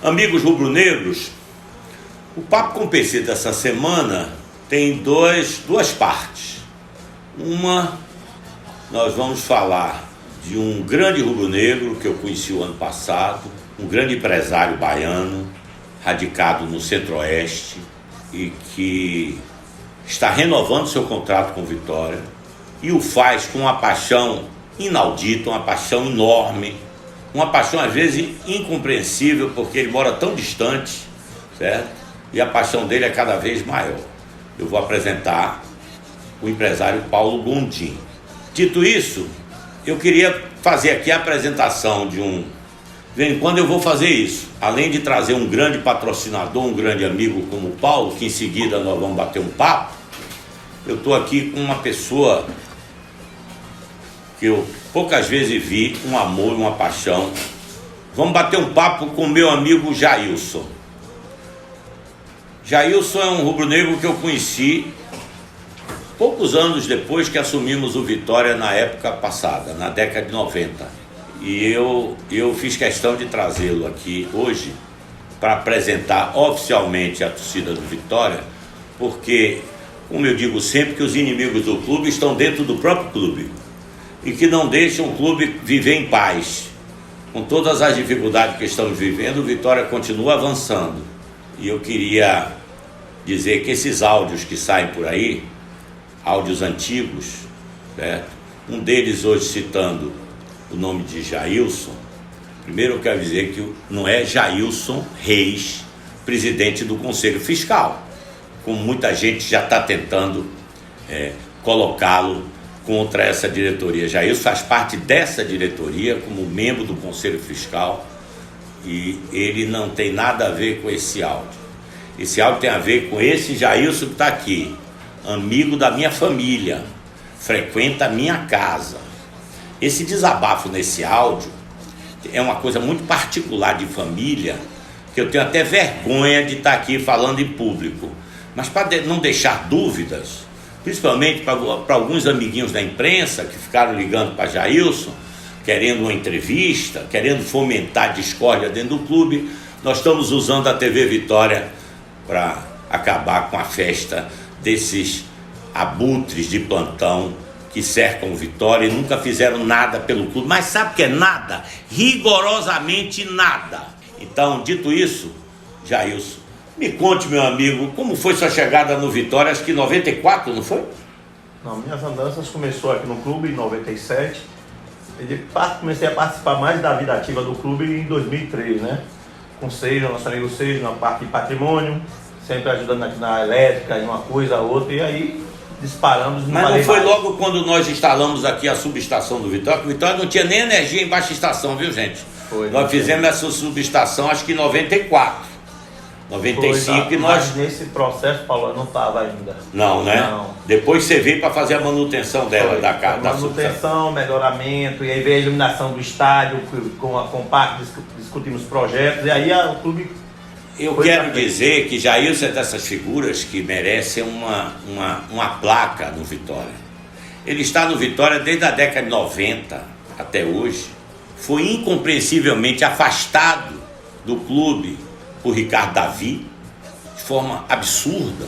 Amigos rubro-negros, o Papo com PC dessa semana tem duas partes. Uma, nós vamos falar de um grande rubro-negro que eu conheci o ano passado, um grande empresário baiano, radicado no Centro-Oeste e que está renovando seu contrato com o Vitória e o faz com uma paixão inaudita, uma paixão enorme, uma paixão às vezes incompreensível porque ele mora tão distante, certo? E a paixão dele é cada vez maior. Eu vou apresentar o empresário Paulo Gondim. Dito isso, eu queria fazer aqui a apresentação de um... De vez em quando eu vou fazer isso, além de trazer um grande patrocinador, um grande amigo como o Paulo, que em seguida nós vamos bater um papo. Eu estou aqui com uma pessoa que eu poucas vezes vi, um amor, uma paixão. Vamos bater um papo com o meu amigo Jailson. Jailson é um rubro-negro que eu conheci poucos anos depois que assumimos o Vitória na época passada, na década de 90. E eu fiz questão de trazê-lo aqui hoje para apresentar oficialmente a torcida do Vitória, porque, como eu digo sempre, que os inimigos do clube estão dentro do próprio clube e que não deixam o clube viver em paz. Com todas as dificuldades que estamos vivendo, o Vitória continua avançando. E eu queria dizer que esses áudios que saem por aí, áudios antigos, certo? Um deles hoje citando o nome de Jailson. Primeiro eu quero dizer que não é Jailson Reis, presidente do Conselho Fiscal, como muita gente já está tentando colocá-lo contra essa diretoria. Jailson faz parte dessa diretoria como membro do Conselho Fiscal e ele não tem nada a ver com esse áudio. Esse áudio tem a ver com esse Jailson que está aqui, amigo da minha família, frequenta a minha casa. Esse desabafo nesse áudio é uma coisa muito particular de família, que eu tenho até vergonha de estar aqui falando em público. Mas para não deixar dúvidas, principalmente para alguns amiguinhos da imprensa que ficaram ligando para Jailson, querendo uma entrevista, querendo fomentar discórdia dentro do clube, nós estamos usando a TV Vitória para acabar com a festa desses abutres de plantão que cercam o Vitória e nunca fizeram nada pelo clube. Mas sabe o que é nada? Rigorosamente nada. Então, dito isso, Jailson, me conte, meu amigo, como foi sua chegada no Vitória? Acho que em 94, não foi? Não, minhas andanças começou aqui no clube em 97. Comecei a participar mais da vida ativa do clube em 2003, né? Com o Sérgio, nosso amigo Sérgio, na parte de patrimônio, sempre ajudando aqui na elétrica, em uma coisa ou outra, e aí disparamos. Mas não foi logo quando nós instalamos aqui a subestação do Vitória, que o Vitória não tinha nem energia em baixa estação, viu, gente? Nós fizemos essa subestação acho que em 94, 95 foi, e nós... Mas nesse processo, Paulo, não estava ainda. Não, né? Não. Depois você veio para fazer a manutenção dela, foi, da casa. Manutenção, melhoramento, e aí veio a iluminação do estádio, com a PAC discutimos projetos, e aí o clube... Eu quero dizer que Jailson é dessas figuras que merecem uma placa no Vitória. Ele está no Vitória desde a década de 90 até hoje. Foi incompreensivelmente afastado do clube por Ricardo Davi, de forma absurda.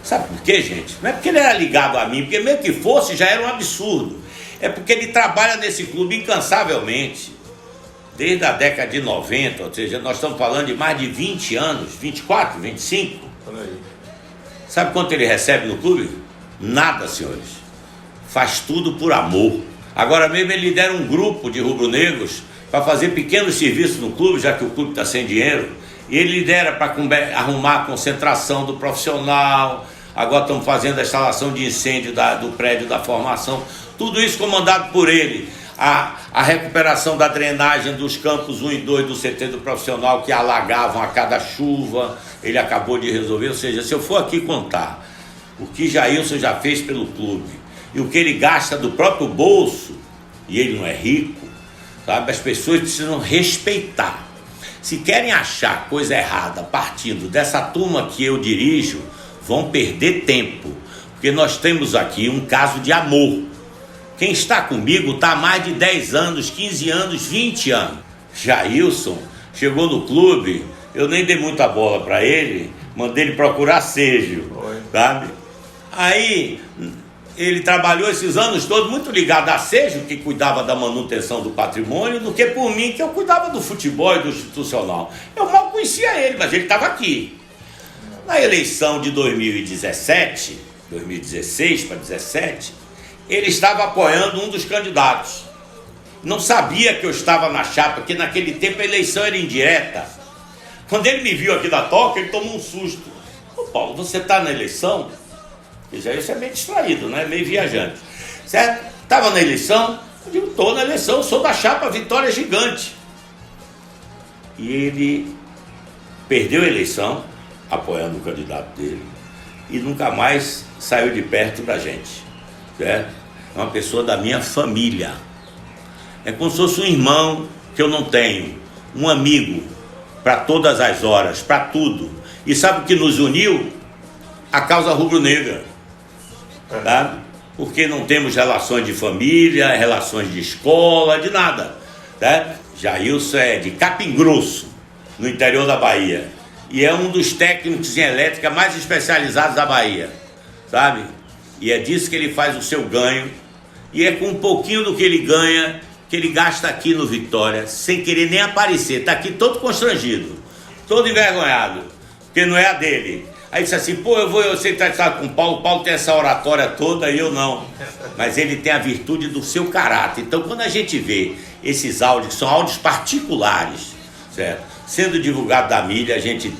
Sabe por quê, gente? Não é porque ele era ligado a mim, porque mesmo que fosse já era um absurdo. É porque ele trabalha nesse clube incansavelmente. Desde a década de 90, ou seja, nós estamos falando de mais de 20 anos, 24, 25. Sabe quanto ele recebe no clube? Nada, senhores. Faz tudo por amor. Agora mesmo ele lidera um grupo de rubro-negros para fazer pequenos serviços no clube, já que o clube está sem dinheiro. E ele lidera para arrumar a concentração do profissional. Agora estamos fazendo a instalação de incêndio do prédio da formação. Tudo isso comandado por ele. A recuperação da drenagem dos campos 1 e 2 do CT do profissional que alagavam a cada chuva, ele acabou de resolver. Ou seja, se eu for aqui contar o que Jailson já fez pelo clube e o que ele gasta do próprio bolso, e ele não é rico, sabe? As pessoas precisam respeitar. Se querem achar coisa errada partindo dessa turma que eu dirijo, vão perder tempo, porque nós temos aqui um caso de amor. Quem está comigo está há mais de 10 anos, 15 anos, 20 anos. Jailson chegou no clube, eu nem dei muita bola para ele, mandei ele procurar Sérgio, sabe? Aí ele trabalhou esses anos todos muito ligado a Sérgio, que cuidava da manutenção do patrimônio, do que por mim, que eu cuidava do futebol e do institucional. Eu mal conhecia ele, mas ele estava aqui. Na eleição de 2016 para 2017, ele estava apoiando um dos candidatos. Não sabia que eu estava na chapa, porque naquele tempo a eleição era indireta. Quando ele me viu aqui da toca, ele tomou um susto. Ô Paulo, você está na eleição? Eu já ia ser meio distraído, né? Meio viajante. Certo? Estava na eleição? Eu digo, estou na eleição, sou da chapa Vitória Gigante. E ele perdeu a eleição, apoiando o candidato dele, e nunca mais saiu de perto da gente. Certo? É uma pessoa da minha família. É como se fosse um irmão que eu não tenho, um amigo para todas as horas, para tudo. E sabe o que nos uniu? A causa rubro-negra. Tá? Porque não temos relações de família, relações de escola, de nada. Tá? Jailson é de Capim Grosso, no interior da Bahia. E é um dos técnicos em elétrica mais especializados da Bahia. Sabe? E é disso que ele faz o seu ganho. E é com um pouquinho do que ele ganha que ele gasta aqui no Vitória, sem querer nem aparecer. Está aqui todo constrangido, todo envergonhado, porque não é a dele. Aí disse assim, pô, eu sei que está com o Paulo tem essa oratória toda e eu não. Mas ele tem a virtude do seu caráter. Então quando a gente vê esses áudios, que são áudios particulares, certo? Sendo divulgados da mídia, a gente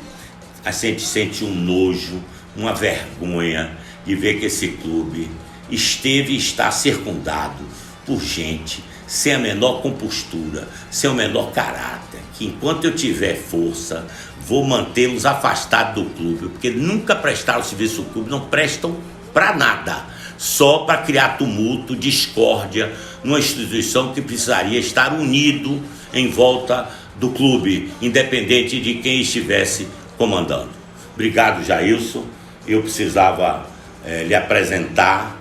sente um nojo, uma vergonha de ver que esse clube esteve e está circundado por gente sem a menor compostura, sem o menor caráter, que enquanto eu tiver força, vou mantê-los afastados do clube, porque nunca prestaram serviço ao clube, não prestam para nada, só para criar tumulto, discórdia, numa instituição que precisaria estar unido em volta do clube, independente de quem estivesse comandando. Obrigado, Jailson, eu precisava lhe apresentar,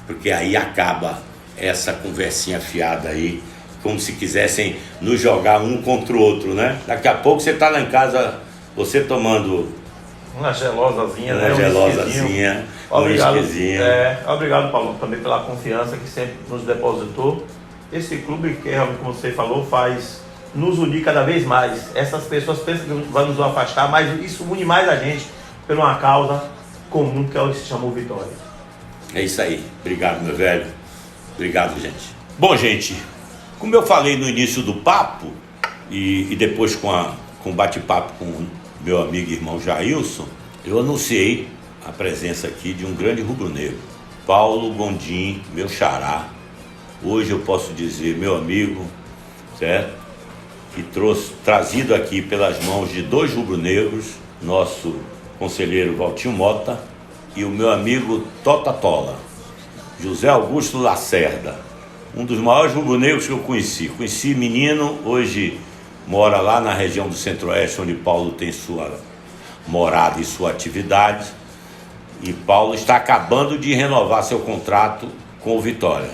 porque aí acaba essa conversinha fiada aí, como se quisessem nos jogar um contra o outro, né? Daqui a pouco você tá lá em casa, você tomando uma gelosazinha, uma né? gelosazinha, Obrigado, um whiskyzinho. obrigado, Paulo, também pela confiança que sempre nos depositou. Esse clube, que realmente, como você falou, faz nos unir cada vez mais. Essas pessoas pensam que vai nos afastar, mas isso une mais a gente por uma causa comum, que é o que se chamou Vitória. É isso aí. Obrigado, meu velho. Obrigado, gente. Bom, gente, como eu falei no início do papo, e depois com o bate-papo com o meu amigo e irmão Jailson, eu anunciei a presença aqui de um grande rubro-negro, Paulo Gondim, meu xará. Hoje eu posso dizer meu amigo, certo? Que trazido aqui pelas mãos de dois rubro-negros, nosso conselheiro Valtinho Mota e o meu amigo Tota Tola, José Augusto Lacerda, um dos maiores rubro-negros que eu conheci. Conheci menino, hoje mora lá na região do Centro-Oeste, onde Paulo tem sua morada e sua atividade. E Paulo está acabando de renovar seu contrato com o Vitória.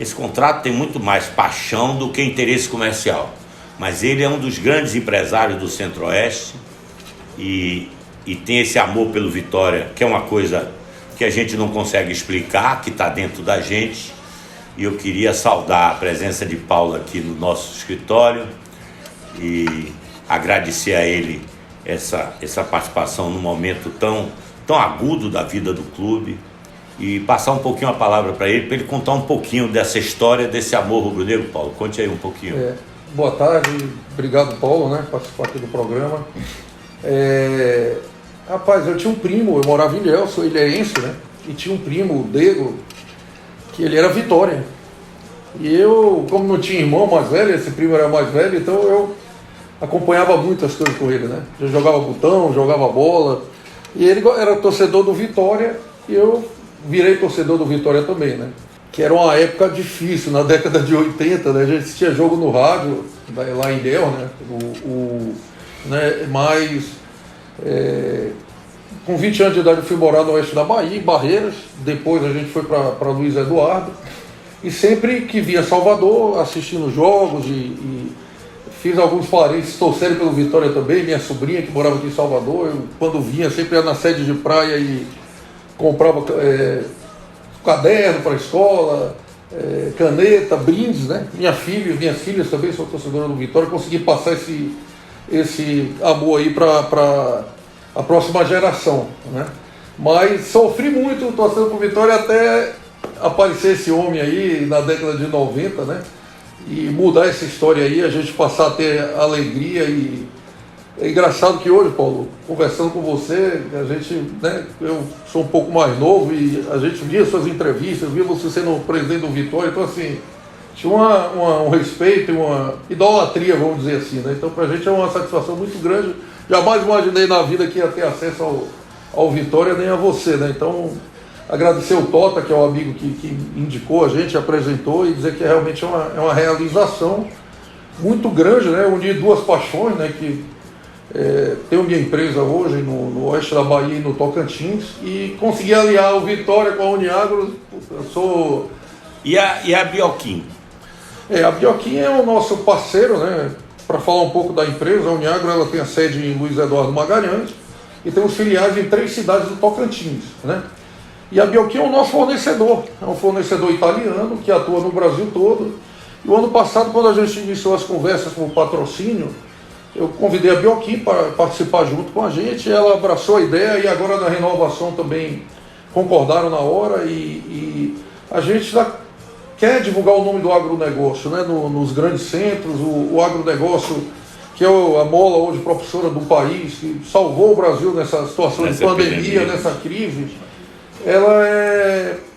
Esse contrato tem muito mais paixão do que interesse comercial. Mas ele é um dos grandes empresários do Centro-Oeste e tem esse amor pelo Vitória, que é uma coisa que a gente não consegue explicar, que está dentro da gente. E eu queria saudar a presença de Paulo aqui no nosso escritório e agradecer a ele essa participação num momento tão agudo da vida do clube e passar um pouquinho a palavra para ele contar um pouquinho dessa história, desse amor rubro-negro. Paulo, conte aí um pouquinho. Boa tarde, obrigado, Paulo, né, por participar aqui do programa. Rapaz, eu tinha um primo, eu morava em Ilhéus, sou ilhéense, né? E tinha um primo, o Dego, que ele era Vitória. E eu, como não tinha irmão mais velho, esse primo era mais velho, então eu acompanhava muito as coisas com ele, né? Eu jogava botão, jogava bola. E ele era torcedor do Vitória e eu virei torcedor do Vitória também, né? Que era uma época difícil, na década de 80, né? A gente tinha jogo no rádio, lá em Ilhéus, né? Mas com 20 anos de idade eu fui morar no oeste da Bahia, em Barreiras. Depois a gente foi para Luiz Eduardo. E sempre que via Salvador, assistindo jogos e fiz alguns parentes torcerem pelo Vitória também, minha sobrinha que morava aqui em Salvador, eu, quando vinha sempre ia na sede de praia e comprava caderno para a escola, caneta, brindes, né? Minhas filhas também são torcedoras do Vitória, consegui passar esse amor aí para a próxima geração, né? Mas sofri muito torcendo pro Vitória até aparecer esse homem aí na década de 90, né? E mudar essa história aí, a gente passar a ter alegria. E é engraçado que hoje, Paulo, conversando com você, a gente, né, eu sou um pouco mais novo e a gente via suas entrevistas, via você sendo presidente do Vitória, então assim, tinha um respeito e uma idolatria, vamos dizer assim, né? Então pra gente é uma satisfação muito grande. Jamais imaginei na vida que ia ter acesso ao Vitória, nem a você, né? Então, agradecer o Tota, que é o amigo que indicou a gente, apresentou, e dizer que realmente é uma realização muito grande, né? Unir duas paixões, né? Que tenho minha empresa hoje no oeste da Bahia e no Tocantins, e conseguir aliar o Vitória com a Uniagro. Eu sou... E a Bioquim? A Bioquim é o nosso parceiro, né? Para falar um pouco da empresa, a Uniagro ela tem a sede em Luiz Eduardo Magalhães e tem os filiais em 3 cidades do Tocantins, né? E a Bioquim é o nosso fornecedor, é um fornecedor italiano que atua no Brasil todo. E o ano passado, quando a gente iniciou as conversas com o patrocínio, eu convidei a Bioquim para participar junto com a gente, ela abraçou a ideia e agora na renovação também concordaram na hora, e a gente já quer divulgar o nome do agronegócio, né, nos grandes centros. O agronegócio, que é a mola hoje propulsora do país, que salvou o Brasil nessa situação de pandemia, nessa crise,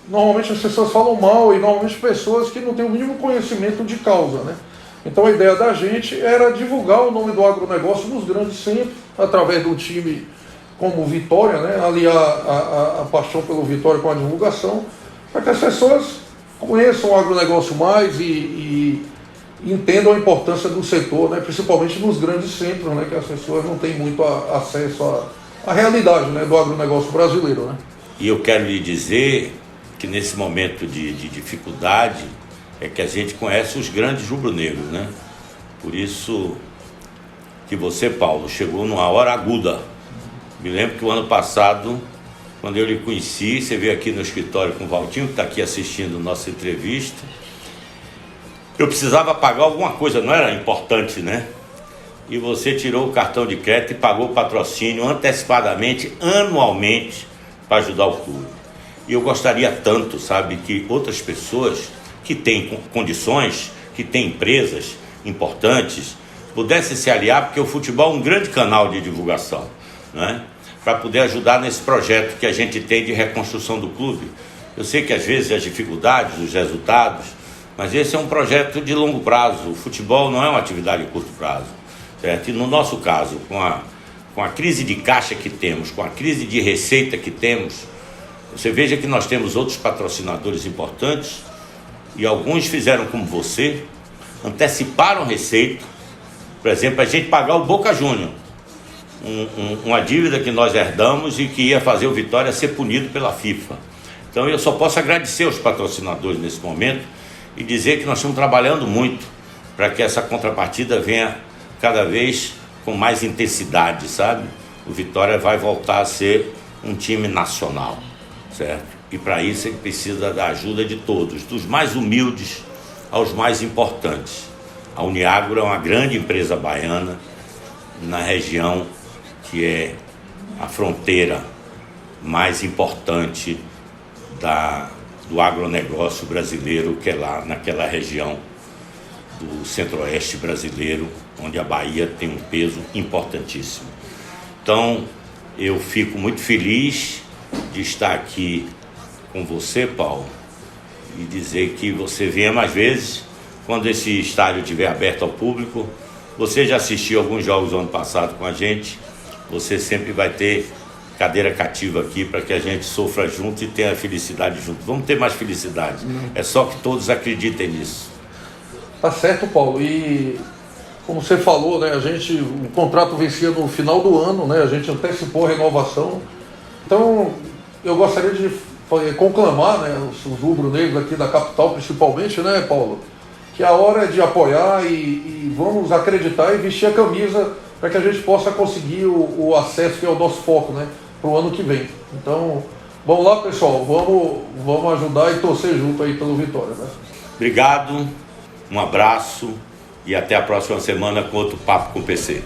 normalmente as pessoas falam mal, e normalmente pessoas que não têm o mínimo conhecimento de causa, né? Então a ideia da gente era divulgar o nome do agronegócio nos grandes centros, através de um time como o Vitória, né? Aliar a paixão pelo Vitória com a divulgação, para que as pessoas conheçam o agronegócio mais e entendam a importância do setor, né? Principalmente nos grandes centros, né? Que as pessoas não têm muito acesso à realidade, né? Do agronegócio brasileiro, né? E eu quero lhe dizer que nesse momento de dificuldade é que a gente conhece os grandes rubro-negros, né? Por isso que você, Paulo, chegou numa hora aguda. Me lembro que o ano passado, quando eu lhe conheci, você veio aqui no escritório com o Valtinho, que está aqui assistindo nossa entrevista. Eu precisava pagar alguma coisa, não era importante, né? E você tirou o cartão de crédito e pagou o patrocínio antecipadamente, anualmente, para ajudar o clube. E eu gostaria tanto, sabe, que outras pessoas que têm condições, que têm empresas importantes, pudessem se aliar, porque o futebol é um grande canal de divulgação, né? Para poder ajudar nesse projeto que a gente tem de reconstrução do clube. Eu sei que às vezes as dificuldades, os resultados, mas esse é um projeto de longo prazo. O futebol não é uma atividade de curto prazo, certo? E no nosso caso, com a crise de caixa que temos, com a crise de receita que temos, você veja que nós temos outros patrocinadores importantes, e alguns fizeram como você, anteciparam receita. Por exemplo, a gente pagar o Boca Júnior, uma dívida que nós herdamos e que ia fazer o Vitória ser punido pela FIFA. Então eu só posso agradecer aos patrocinadores nesse momento e dizer que nós estamos trabalhando muito para que essa contrapartida venha cada vez com mais intensidade, sabe? O Vitória vai voltar a ser um time nacional, certo? E para isso ele precisa da ajuda de todos, dos mais humildes aos mais importantes. A Uniagro é uma grande empresa baiana na região que é a fronteira mais importante do agronegócio brasileiro, que é lá naquela região do centro-oeste brasileiro, onde a Bahia tem um peso importantíssimo. Então, eu fico muito feliz de estar aqui com você, Paulo, e dizer que você venha mais vezes, quando esse estádio estiver aberto ao público. Você já assistiu alguns jogos do ano passado com a gente, você sempre vai ter cadeira cativa aqui para que a gente sofra junto e tenha felicidade junto. Vamos ter mais felicidade, é só que todos acreditem nisso. Tá certo, Paulo, e como você falou, né, o contrato vencia no final do ano, né, a gente antecipou a renovação. Então, eu gostaria de conclamar, né, os rubro-negros aqui da capital, principalmente, né, Paulo, que a hora é de apoiar e vamos acreditar e vestir a camisa para que a gente possa conseguir o acesso, que é o nosso foco, né, para o ano que vem. Então, vamos lá, pessoal, vamos ajudar e torcer junto aí pelo Vitória, né? Obrigado, um abraço e até a próxima semana com outro Papo com o PC.